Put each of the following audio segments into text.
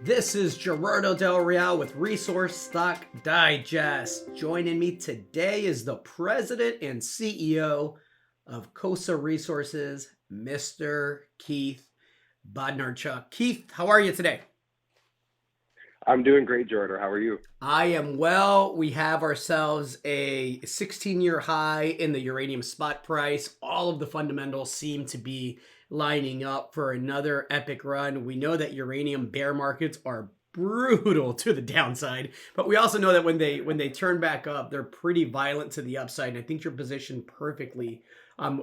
This is Gerardo Del Real with Resource Stock Digest. Joining me today is the president and CEO of Cosa Resources, Mr. Keith Bodnarchuk. Keith, how are you today? I'm doing great, Jordan. How are you? I am well. We have ourselves a 16-year high in the uranium spot price. All of the fundamentals seem to be lining up for another epic run. We know that uranium bear markets are brutal to the downside, but we also know that when they turn back up, they're pretty violent to the upside. And I think you're positioned perfectly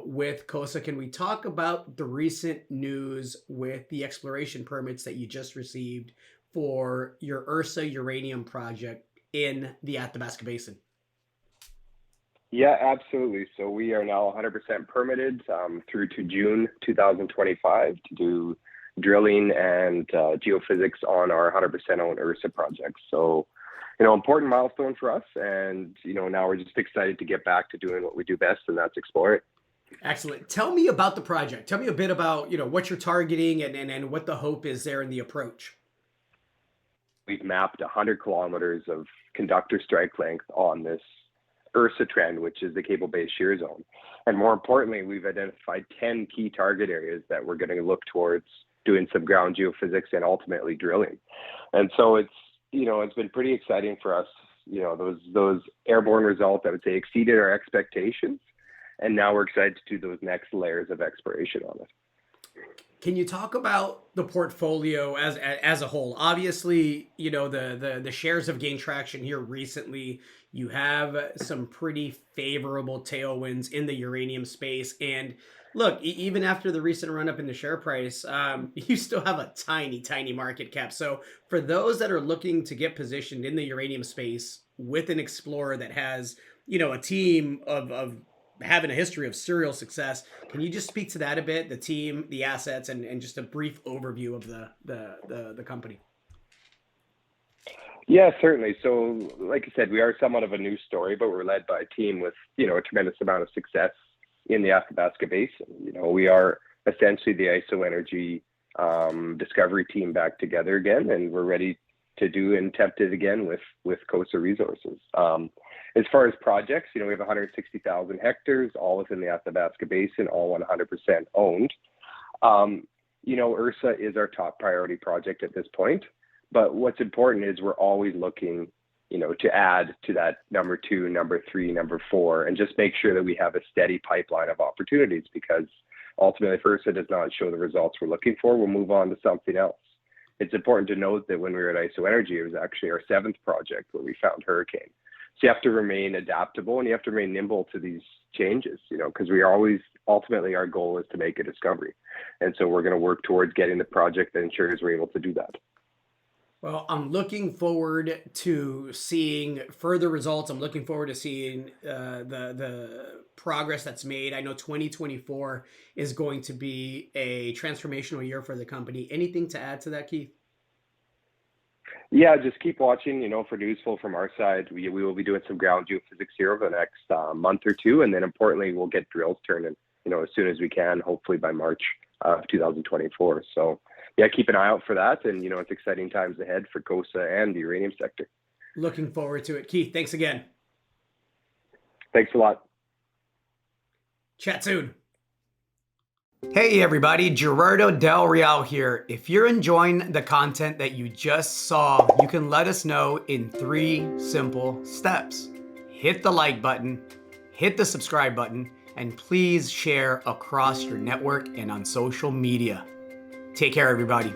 with Cosa. Can we talk about the recent news with the exploration permits that you just received for your Ursa uranium project in the Athabasca Basin? Yeah, absolutely. So we are now 100% permitted through to June 2025 to do drilling and geophysics on our 100% owned Ursa project. So, important milestone for us. And, now we're just excited to get back to doing what we do best, and that's explore it. Excellent. Tell me about the project. Tell me a bit about, what you're targeting and what the hope is there in the approach. We've mapped 100 kilometers of conductor strike length on this Ursa trend, which is the Cable Bay Shear Zone. And more importantly, we've identified 10 key target areas that we're going to look towards doing some ground geophysics and ultimately drilling. And so it's been pretty exciting for us. Those airborne results, I would say, exceeded our expectations. And now we're excited to do those next layers of exploration on it. Can you talk about the portfolio as a whole? Obviously, the shares have gained traction here recently. You have some pretty favorable tailwinds in the uranium space. And look, even after the recent run up in the share price, you still have a tiny, tiny market cap. So for those that are looking to get positioned in the uranium space with an explorer that has, a team of having a history of serial success, can you just speak to that a bit, the team, the assets, and just a brief overview of the company? Yeah, certainly. So like I said, we are somewhat of a new story, but we're led by a team with, a tremendous amount of success in the Athabasca Basin. We are essentially the IsoEnergy discovery team back together again, and we're ready to do and attempt it again with Cosa Resources. As far as projects, we have 160,000 hectares, all within the Athabasca Basin, all 100% owned. Ursa is our top priority project at this point. But what's important is we're always looking, to add to that number 2, number 3, number 4, and just make sure that we have a steady pipeline of opportunities, because ultimately if Ursa does not show the results we're looking for, we'll move on to something else. It's important to note that when we were at IsoEnergy, it was actually our 7th project where we found Hurricane. So you have to remain adaptable and you have to remain nimble to these changes, because we are always, ultimately our goal is to make a discovery. And so we're going to work towards getting the project that ensures we're able to do that. Well, I'm looking forward to seeing further results. I'm looking forward to seeing the progress that's made. I know 2024 is going to be a transformational year for the company. Anything to add to that, Keith? Yeah, just keep watching, for news flow from our side. We will be doing some ground geophysics here over the next month or two. And then importantly, we'll get drills turning, as soon as we can, hopefully by March of 2024. So yeah, keep an eye out for that. And, it's exciting times ahead for Cosa and the uranium sector. Looking forward to it. Keith, thanks again. Thanks a lot. Chat soon. Hey everybody, Gerardo Del Real here. If you're enjoying the content that you just saw, you can let us know in 3 simple steps. Hit the like button, hit the subscribe button, and please share across your network and on social media. Take care, everybody.